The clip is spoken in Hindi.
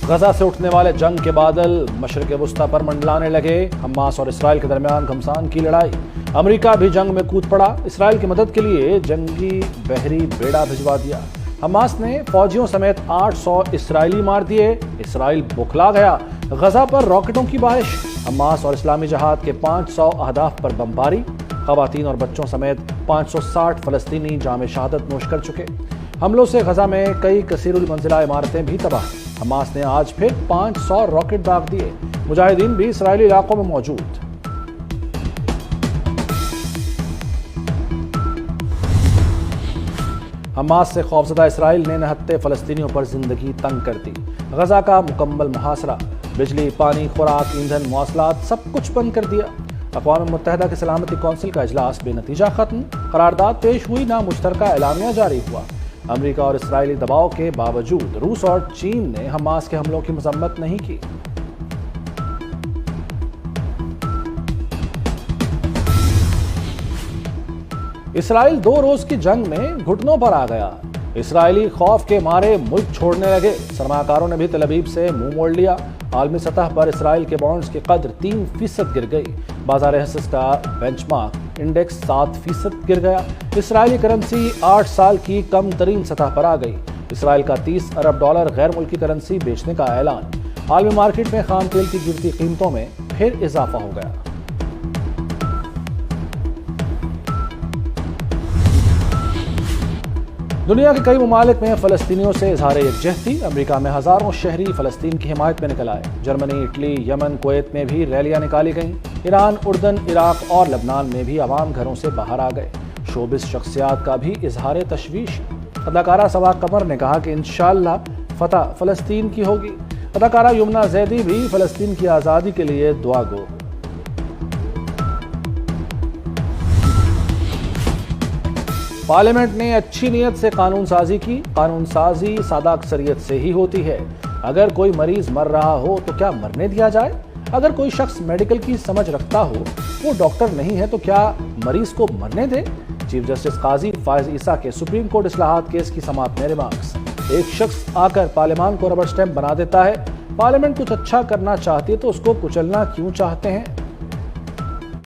गजा से उठने वाले जंग के बादल मशरिक़ वुस्ता पर मंडलाने लगे। हमास और इसराइल के दरमियान घमसान की लड़ाई। अमेरिका भी जंग में कूद पड़ा। इसराइल की मदद के लिए जंगी बहरी बेड़ा भिजवा दिया। हमास ने फौजियों समेत 800 इसराइली मार दिए। इसराइल बौखला गया। गजा पर रॉकेटों की बारिश। हमास और इस्लामी जहाद के 500 अहदाफ पर बमबारी। खवातीन और बच्चों समेत 560 फलस्तीनी जाम शहादत नोश कर चुके। हमलों से गजा में कई कसीरुल मंजिला इमारतें भी तबाह। हमास ने आज फिर 500 रॉकेट दाग दिए। मुजाहिदीन भी इसराइली इलाकों में मौजूद। हमास से खौफजदा इसराइल ने निहत्ते फलस्तीनियों पर जिंदगी तंग कर दी। गजा का मुकम्मल मुहासरा। बिजली, पानी, खुराक, ईंधन, मौसलात सब कुछ बंद कर दिया। अक़वाम मुत्तहिदा की सलामती कौंसिल का इजलास बेनतीजा खत्म। करारदाद पेश हुई ना मुश्तरका एलामिया जारी हुआ। अमेरिका और इसराइली दबाव के बावजूद रूस और चीन ने हमास के हमलों की मजम्मत नहीं की। इसराइल 2 रोज की जंग में घुटनों पर आ गया। इसराइली खौफ के मारे मुल्क छोड़ने लगे। सरमाकारों ने भी तल अवीब से मुंह मोड़ लिया। आलमी सतह पर इसराइल के बॉन्ड्स की कद्र 3% गिर गई। बाजार हसस का बेंचमार्क इंडेक्स 7% गिर गया। इसराइली करेंसी 8 साल की कम तरीन सतह पर आ गई। इसराइल का $30 अरब गैर मुल्की करेंसी बेचने का ऐलान। आलमी मार्केट में खाम तेल की गिरती कीमतों में फिर इजाफा हो गया। दुनिया के कई ममालिक में फ़लस्तीनियों से इजहार यकजहती। अमेरिका में हज़ारों शहरी फ़लस्तीन की हिमायत में निकल आए। जर्मनी, इटली, यमन, कुवैत में भी रैलियां निकाली गईं। ईरान, उर्दन, इराक और लबनान में भी अवाम घरों से बाहर आ गए। शोबिस शख्सियात का भी इजहार तशवीश। अदाकारा सबा कमर ने कहा कि इंशाअल्लाह फतह फ़लस्तीन की होगी। अदाकारा यमुना जैदी भी फ़लस्तीन की आज़ादी के लिए दुआ गो। पार्लियामेंट ने अच्छी नीयत से कानून साजी की। कानून साजी सादा अक्सरियत से ही होती है। अगर कोई मरीज मर रहा हो तो क्या मरने दिया जाए? अगर कोई शख्स मेडिकल की समझ रखता हो, वो डॉक्टर नहीं है, तो क्या मरीज को मरने दे? चीफ जस्टिस काजी फायज ईसा के सुप्रीम कोर्ट इस्लाहात केस की समाअत में रिमार्क्स। एक शख्स आकर पार्लियामान को रबर स्टैंप बना देता है। पार्लियामेंट कुछ अच्छा करना चाहती है तो उसको कुचलना क्यों चाहते हैं?